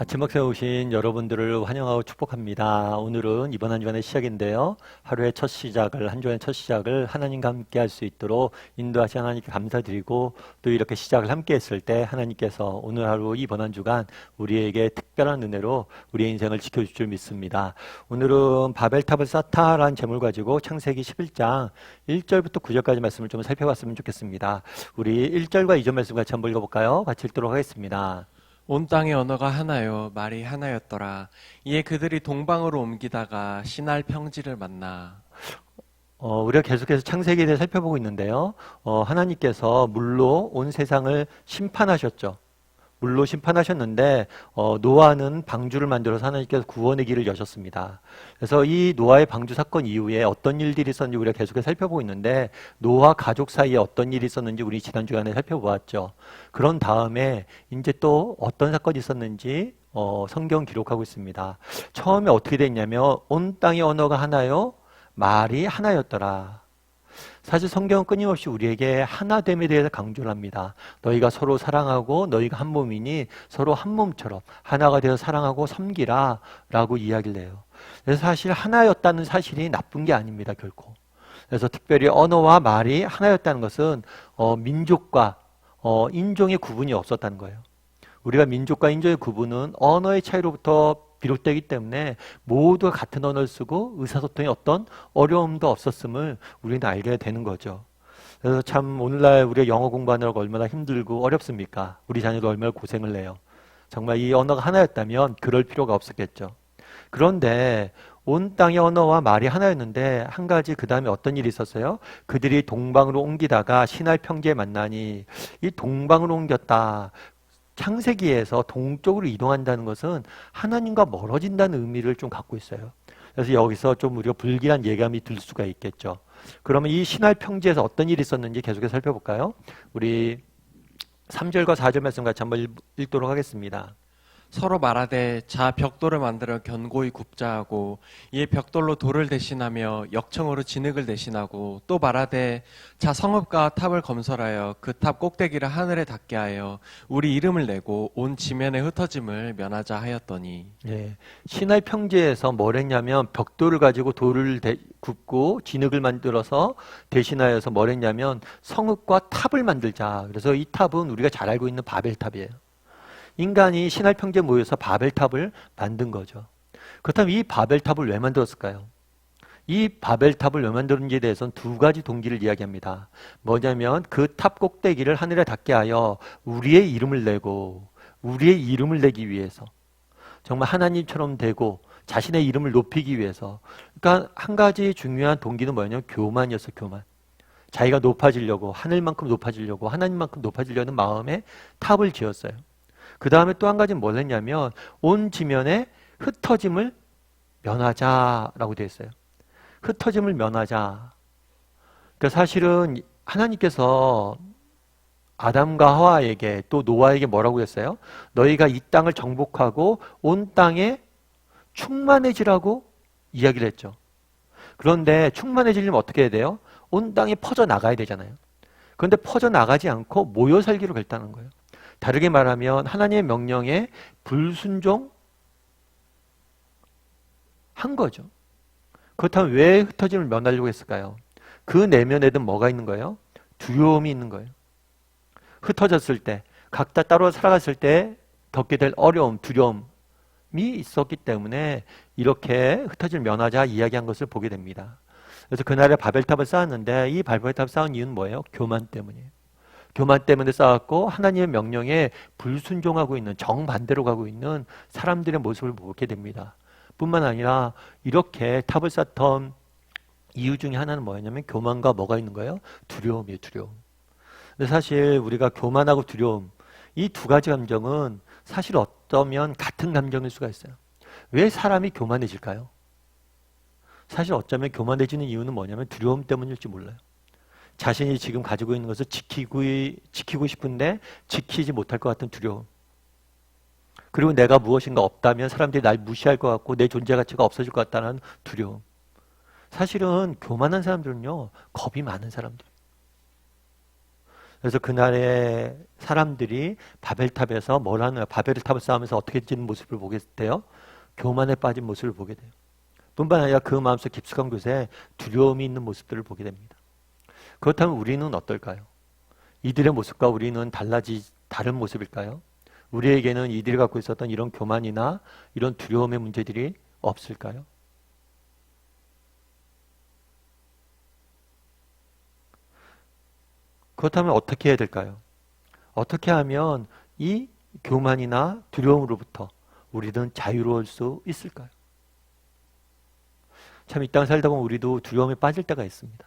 아침 먹새에 오신 여러분들을 환영하고 축복합니다. 오늘은 이번 한 주간의 시작인데요. 하루의 첫 시작을, 한 주간의 첫 시작을 하나님과 함께 할 수 있도록 인도하신 하나님께 감사드리고, 또 이렇게 시작을 함께 했을 때 하나님께서 오늘 하루 이번 한 주간 우리에게 특별한 은혜로 우리의 인생을 지켜줄 줄 믿습니다. 오늘은 바벨탑을 쌓다라는 제목을 가지고 창세기 11장 1절부터 9절까지 말씀을 좀 살펴봤으면 좋겠습니다. 우리 1절과 2절 말씀 같이 한번 읽어볼까요? 같이 읽도록 하겠습니다. 온 땅의 언어가 하나요, 말이 하나였더라. 이에 그들이 동방으로 옮기다가 시날 평지를 만나. 우리가 계속해서 창세기에 대해 살펴보고 있는데요. 하나님께서 물로 온 세상을 심판하셨죠. 물로 심판하셨는데 노아는 방주를 만들어서 하나님께서 구원의 길을 여셨습니다. 그래서 이 노아의 방주 사건 이후에 어떤 일들이 있었는지 우리가 계속해서 살펴보고 있는데, 노아 가족 사이에 어떤 일이 있었는지 우리 지난 주간에 살펴보았죠. 그런 다음에 이제 또 어떤 사건이 있었는지 성경 기록하고 있습니다. 처음에 어떻게 됐냐면 온 땅의 언어가 하나요, 말이 하나였더라. 사실 성경은 끊임없이 우리에게 하나됨에 대해서 강조를 합니다. 너희가 서로 사랑하고 너희가 한 몸이니 서로 한 몸처럼 하나가 되어 사랑하고 섬기라 라고 이야기를 해요. 그래서 사실 하나였다는 사실이 나쁜 게 아닙니다, 결코. 그래서 특별히 언어와 말이 하나였다는 것은 민족과 인종의 구분이 없었다는 거예요. 우리가 민족과 인종의 구분은 언어의 차이로부터 비롯되기 때문에 모두가 같은 언어를 쓰고 의사소통에 어떤 어려움도 없었음을 우리는 알게 되는 거죠. 그래서 참 오늘날 우리가 영어 공부하느라고 얼마나 힘들고 어렵습니까? 우리 자녀도 얼마나 고생을 해요. 정말 이 언어가 하나였다면 그럴 필요가 없었겠죠. 그런데 온 땅의 언어와 말이 하나였는데 한 가지 그 다음에 어떤 일이 있었어요? 그들이 동방으로 옮기다가 시날 평지에 만나니, 이 동방으로 옮겼다. 창세기에서 동쪽으로 이동한다는 것은 하나님과 멀어진다는 의미를 좀 갖고 있어요. 그래서 여기서 좀 우리가 불길한 예감이 들 수가 있겠죠. 그러면 이 시날 평지에서 어떤 일이 있었는지 계속해서 살펴볼까요? 우리 3절과 4절 말씀 같이 한번 읽도록 하겠습니다. 서로 말하되 자 벽돌을 만들어 견고히 굽자 하고, 이에 벽돌로 돌을 대신하며 역청으로 진흙을 대신하고, 또 말하되 자 성읍과 탑을 건설하여 그 탑 꼭대기를 하늘에 닿게 하여 우리 이름을 내고 온 지면의 흩어짐을 면하자 하였더니. 예, 시날 평지에서 뭘 했냐면 벽돌을 가지고 돌을 굽고 진흙을 만들어서 대신하여서 뭘 했냐면 성읍과 탑을 만들자. 그래서 이 탑은 우리가 잘 알고 있는 바벨탑이에요. 인간이 시날 평지에 모여서 바벨탑을 만든 거죠. 그렇다면 이 바벨탑을 왜 만들었을까요? 이 바벨탑을 왜 만들었는지에 대해서는 두 가지 동기를 이야기합니다. 뭐냐면 그 탑 꼭대기를 하늘에 닿게 하여 우리의 이름을 내고, 우리의 이름을 내기 위해서, 정말 하나님처럼 되고 자신의 이름을 높이기 위해서. 그러니까 한 가지 중요한 동기는 뭐냐면 교만이었어요. 교만. 자기가 높아지려고, 하늘만큼 높아지려고, 하나님만큼 높아지려는 마음에 탑을 지었어요. 그 다음에 또 한 가지는 뭘 했냐면 온 지면에 흩어짐을 면하자라고 되어 있어요. 흩어짐을 면하자. 그러니까 사실은 하나님께서 아담과 하와에게 또 노아에게 뭐라고 했어요? 너희가 이 땅을 정복하고 온 땅에 충만해지라고 이야기를 했죠. 그런데 충만해지려면 어떻게 해야 돼요? 온 땅에 퍼져나가야 되잖아요. 그런데 퍼져나가지 않고 모여 살기로 결단한 거예요. 다르게 말하면 하나님의 명령에 불순종한 거죠. 그렇다면 왜 흩어짐을 면하려고 했을까요? 그 내면에는 뭐가 있는 거예요? 두려움이 있는 거예요. 흩어졌을 때, 각자 따로 살아갔을 때 겪게 될 어려움, 두려움이 있었기 때문에 이렇게 흩어짐을 면하자 이야기한 것을 보게 됩니다. 그래서 그날에 바벨탑을 쌓았는데 이 바벨탑을 쌓은 이유는 뭐예요? 교만 때문이에요. 교만 때문에 쌓았고 하나님의 명령에 불순종하고 있는, 정반대로 가고 있는 사람들의 모습을 보게 됩니다. 뿐만 아니라 이렇게 탑을 쌓던 이유 중에 하나는 뭐였냐면 교만과 뭐가 있는 거예요? 두려움이에요. 두려움. 근데 사실 우리가 교만하고 두려움, 이 두 가지 감정은 사실 어쩌면 같은 감정일 수가 있어요. 왜 사람이 교만해질까요? 사실 어쩌면 교만해지는 이유는 뭐냐면 두려움 때문일지 몰라요. 자신이 지금 가지고 있는 것을 지키고 싶은데 지키지 못할 것 같은 두려움. 그리고 내가 무엇인가 없다면 사람들이 날 무시할 것 같고 내 존재 가치가 없어질 것 같다는 두려움. 사실은 교만한 사람들은요, 겁이 많은 사람들. 그래서 그날의 사람들이 바벨탑에서 뭘 하느냐, 바벨탑을 쌓으면서 어떻게 지는 모습을 보게 돼요? 교만에 빠진 모습을 보게 돼요. 뿐만 아니라 그 마음속 깊숙한 곳에 두려움이 있는 모습들을 보게 됩니다. 그렇다면 우리는 어떨까요? 이들의 모습과 우리는 다른 모습일까요? 우리에게는 이들이 갖고 있었던 이런 교만이나 이런 두려움의 문제들이 없을까요? 그렇다면 어떻게 해야 될까요? 어떻게 하면 이 교만이나 두려움으로부터 우리는 자유로울 수 있을까요? 참 이 땅 살다 보면 우리도 두려움에 빠질 때가 있습니다.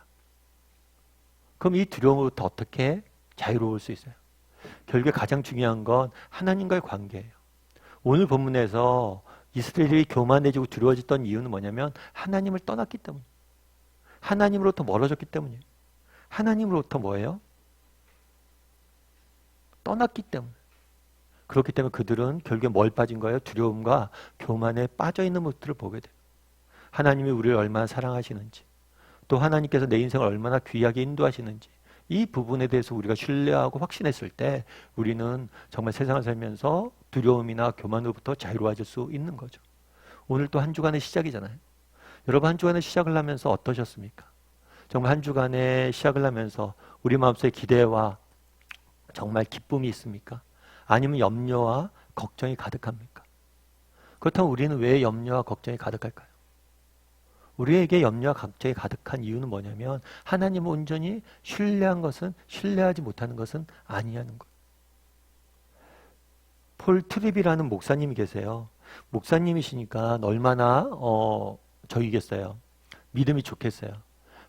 그럼 이 두려움으로부터 어떻게 자유로울 수 있어요? 결국에 가장 중요한 건 하나님과의 관계예요. 오늘 본문에서 이스라엘이 교만해지고 두려워졌던 이유는 뭐냐면 하나님을 떠났기 때문이에요. 하나님으로부터 멀어졌기 때문이에요. 하나님으로부터 뭐예요? 떠났기 때문에. 그렇기 때문에 그들은 결국에 뭘 빠진 거예요? 두려움과 교만에 빠져있는 모습들을 보게 돼요. 하나님이 우리를 얼마나 사랑하시는지, 또 하나님께서 내 인생을 얼마나 귀하게 인도하시는지, 이 부분에 대해서 우리가 신뢰하고 확신했을 때 우리는 정말 세상을 살면서 두려움이나 교만으로부터 자유로워질 수 있는 거죠. 오늘 또 한 주간의 시작이잖아요. 여러분 한 주간의 시작을 하면서 어떠셨습니까? 정말 한 주간의 시작을 하면서 우리 마음속에 기대와 정말 기쁨이 있습니까? 아니면 염려와 걱정이 가득합니까? 그렇다면 우리는 왜 염려와 걱정이 가득할까요? 우리에게 염려와 걱정이 가득한 이유는 뭐냐면 하나님을 온전히 신뢰한 것은 신뢰하지 못하는 것은 아니하는 것. 폴 트립이라는 목사님이 계세요. 목사님이시니까 얼마나 저이겠어요. 믿음이 좋겠어요.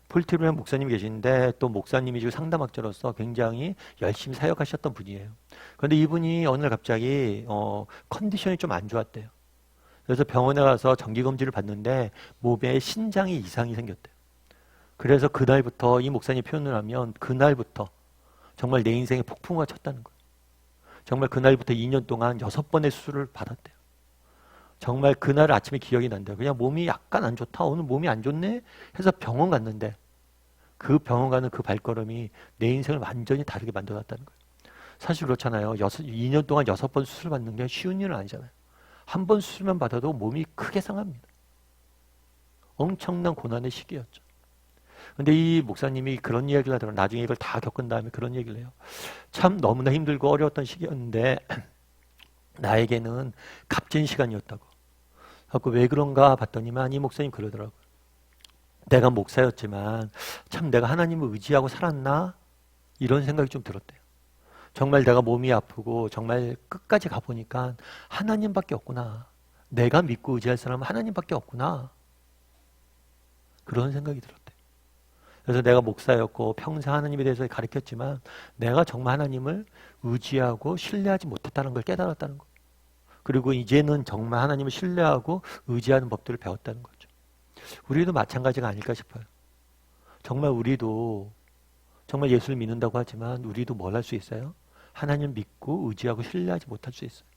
폴 트립이라는 목사님이 계시는데 또 목사님이시고 상담학자로서 굉장히 열심히 사역하셨던 분이에요. 그런데 이분이 어느 날 갑자기 컨디션이 좀 안 좋았대요. 그래서 병원에 가서 정기검진을 받는데 몸에 신장에 이상이 생겼대요. 그래서 그날부터 이 목사님 표현을 하면 그날부터 정말 내 인생에 폭풍우가 쳤다는 거예요. 정말 그날부터 2년 동안 6번의 수술을 받았대요. 정말 그날 아침에 기억이 난대요. 그냥 몸이 약간 안 좋다. 오늘 몸이 안 좋네? 해서 병원 갔는데 그 병원 가는 그 발걸음이 내 인생을 완전히 다르게 만들어놨다는 거예요. 사실 그렇잖아요. 2년 동안 6번 수술 받는 게 쉬운 일은 아니잖아요. 한 번 수술만 받아도 몸이 크게 상합니다. 엄청난 고난의 시기였죠. 근데 이 목사님이 그런 이야기를 하더라고요. 나중에 이걸 다 겪은 다음에 그런 얘기를 해요. 참 너무나 힘들고 어려웠던 시기였는데 나에게는 값진 시간이었다고. 그래서 왜 그런가 봤더니만 이 목사님 그러더라고요. 내가 목사였지만 참 내가 하나님을 의지하고 살았나? 이런 생각이 좀 들었대요. 정말 내가 몸이 아프고 정말 끝까지 가보니까 하나님밖에 없구나. 내가 믿고 의지할 사람은 하나님밖에 없구나. 그런 생각이 들었대요. 그래서 내가 목사였고 평생 하나님에 대해서 가르쳤지만 내가 정말 하나님을 의지하고 신뢰하지 못했다는 걸 깨달았다는 거예요. 그리고 이제는 정말 하나님을 신뢰하고 의지하는 법들을 배웠다는 거죠. 우리도 마찬가지가 아닐까 싶어요. 정말 우리도 정말 예수를 믿는다고 하지만 우리도 뭘 할 수 있어요? 하나님 믿고 의지하고 신뢰하지 못할 수 있어요.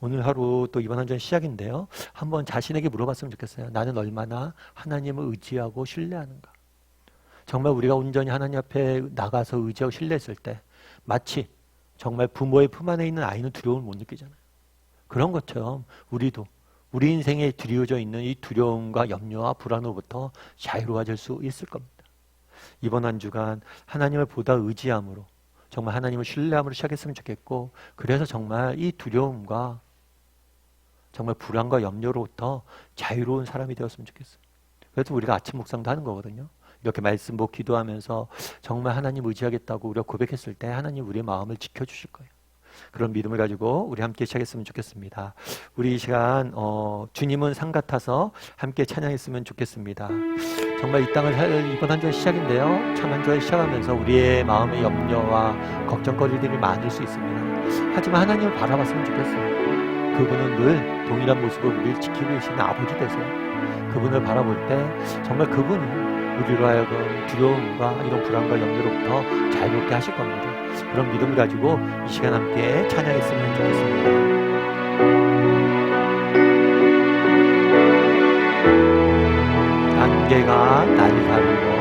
오늘 하루 또 이번 한 주의 시작인데요. 한번 자신에게 물어봤으면 좋겠어요. 나는 얼마나 하나님을 의지하고 신뢰하는가? 정말 우리가 온전히 하나님 앞에 나가서 의지하고 신뢰했을 때 마치 정말 부모의 품 안에 있는 아이는 두려움을 못 느끼잖아요. 그런 것처럼 우리도 우리 인생에 드리워져 있는 이 두려움과 염려와 불안으로부터 자유로워질 수 있을 겁니다. 이번 한 주간 하나님을 보다 의지함으로 정말 하나님을 신뢰함으로 시작했으면 좋겠고 그래서 정말 이 두려움과 정말 불안과 염려로부터 자유로운 사람이 되었으면 좋겠어요. 그래서 우리가 아침 묵상도 하는 거거든요. 이렇게 말씀 기도하면서 정말 하나님 의지하겠다고 우리가 고백했을 때 하나님 우리의 마음을 지켜주실 거예요. 그런 믿음을 가지고 우리 함께 시작했으면 좋겠습니다. 우리 이 시간 주님은 상 같아서 함께 찬양했으면 좋겠습니다. 정말 이 땅을 살 이번 한 주의 시작인데요. 참 한 주를 시작하면서 우리의 마음의 염려와 걱정거리들이 많을 수 있습니다. 하지만 하나님을 바라봤으면 좋겠어요. 그분은 늘 동일한 모습으로 우리를 지키고 계시는 아버지 되세요. 그분을 바라볼 때 정말 그분이 우리로 하여금 두려움과 이런 불안과 염려로부터 자유롭게 하실 겁니다. 그런 믿음을 가지고 이 시간 함께 찬양했으면 좋겠습니다. 안개가 날 가리고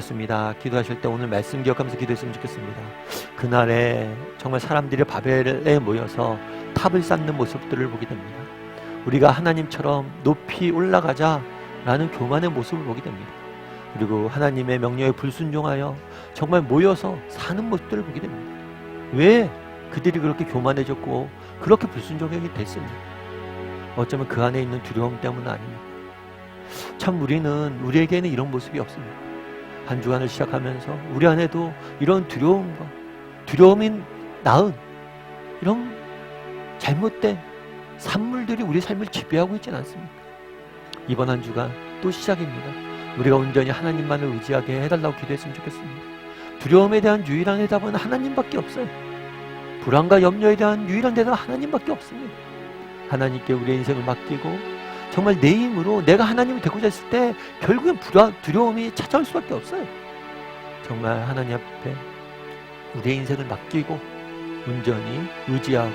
기도했습니다. 기도하실 때 오늘 말씀 기억하면서 기도했으면 좋겠습니다. 그날에 정말 사람들이 바벨에 모여서 탑을 쌓는 모습들을 보게 됩니다. 우리가 하나님처럼 높이 올라가자라는 교만의 모습을 보게 됩니다. 그리고 하나님의 명령에 불순종하여 정말 모여서 사는 모습들을 보게 됩니다. 왜 그들이 그렇게 교만해졌고 그렇게 불순종하게 됐습니까? 어쩌면 그 안에 있는 두려움 때문 아닙니까? 참 우리에게는 이런 모습이 없습니다. 한 주간을 시작하면서 우리 안에도 이런 두려움이 낳은 이런 잘못된 산물들이 우리 삶을 지배하고 있지는 않습니까? 이번 한 주간 또 시작입니다. 우리가 온전히 하나님만을 의지하게 해달라고 기도했으면 좋겠습니다. 두려움에 대한 유일한 해답은 하나님밖에 없어요. 불안과 염려에 대한 유일한 대답은 하나님밖에 없습니다. 하나님께 우리의 인생을 맡기고 정말 내 힘으로 내가 하나님이 되고자 했을 때 결국엔 두려움이 찾아올 수밖에 없어요. 정말 하나님 앞에 우리의 인생을 맡기고 온전히 의지하고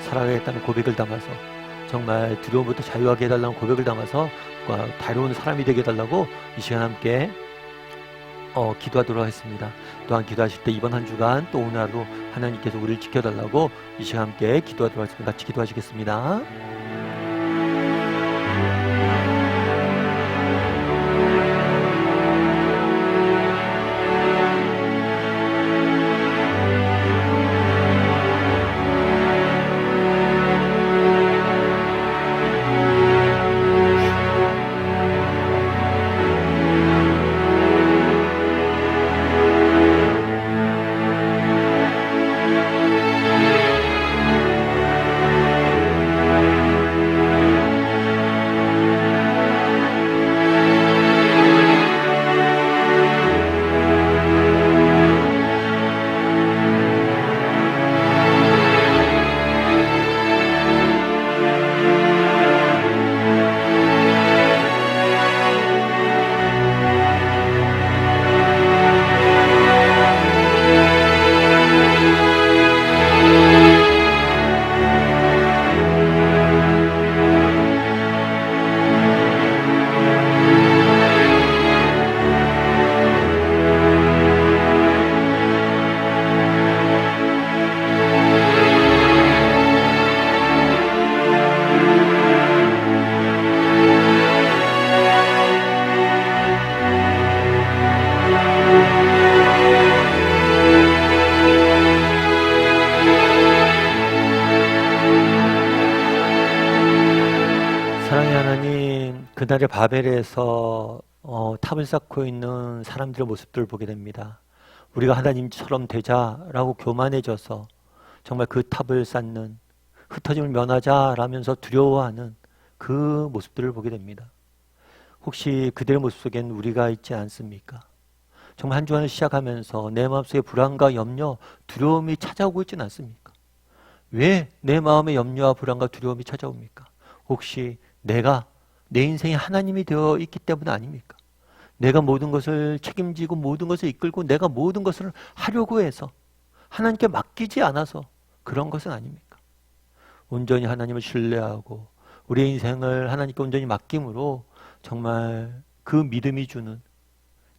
살아가겠다는 고백을 담아서 정말 두려움부터 자유하게 해달라는 고백을 담아서 다루는 사람이 되게 해달라고 이 시간 함께 기도하도록 하겠습니다. 또한 기도하실 때 이번 한 주간 또 오늘 하루 하나님께서 우리를 지켜달라고 이 시간 함께 기도하도록 하겠습니다. 같이 기도하시겠습니다. 그날의 바벨에서 탑을 쌓고 있는 사람들의 모습들을 보게 됩니다. 우리가 하나님처럼 되자라고 교만해져서 정말 그 탑을 쌓는, 흩어짐을 면하자라면서 두려워하는 그 모습들을 보게 됩니다. 혹시 그들의 모습 속엔 우리가 있지 않습니까? 정말 한 주간을 시작하면서 내 마음속에 불안과 염려, 두려움이 찾아오고 있지는 않습니까? 왜 내 마음에 염려와 불안과 두려움이 찾아옵니까? 혹시 내가 내 인생에 하나님이 되어 있기 때문 아닙니까? 내가 모든 것을 책임지고 모든 것을 이끌고 내가 모든 것을 하려고 해서 하나님께 맡기지 않아서 그런 것은 아닙니까? 온전히 하나님을 신뢰하고 우리의 인생을 하나님께 온전히 맡김으로 정말 그 믿음이 주는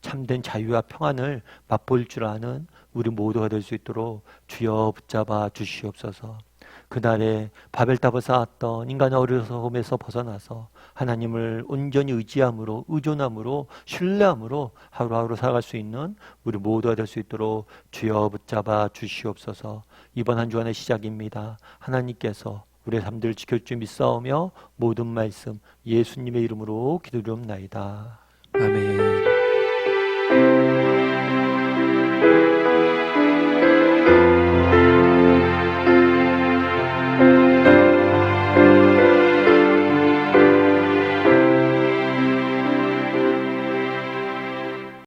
참된 자유와 평안을 맛볼 줄 아는 우리 모두가 될 수 있도록 주여 붙잡아 주시옵소서. 그날에 바벨탑을 쌓았던 인간의 어리석음에서 벗어나서 하나님을 온전히 의지함으로, 의존함으로, 신뢰함으로 하루하루 살아갈 수 있는 우리 모두가 될 수 있도록 주여 붙잡아 주시옵소서. 이번 한 주간의 시작입니다. 하나님께서 우리의 삶들을 지켜줄 줄 믿사오며 모든 말씀 예수님의 이름으로 기도드리옵나이다. 아멘.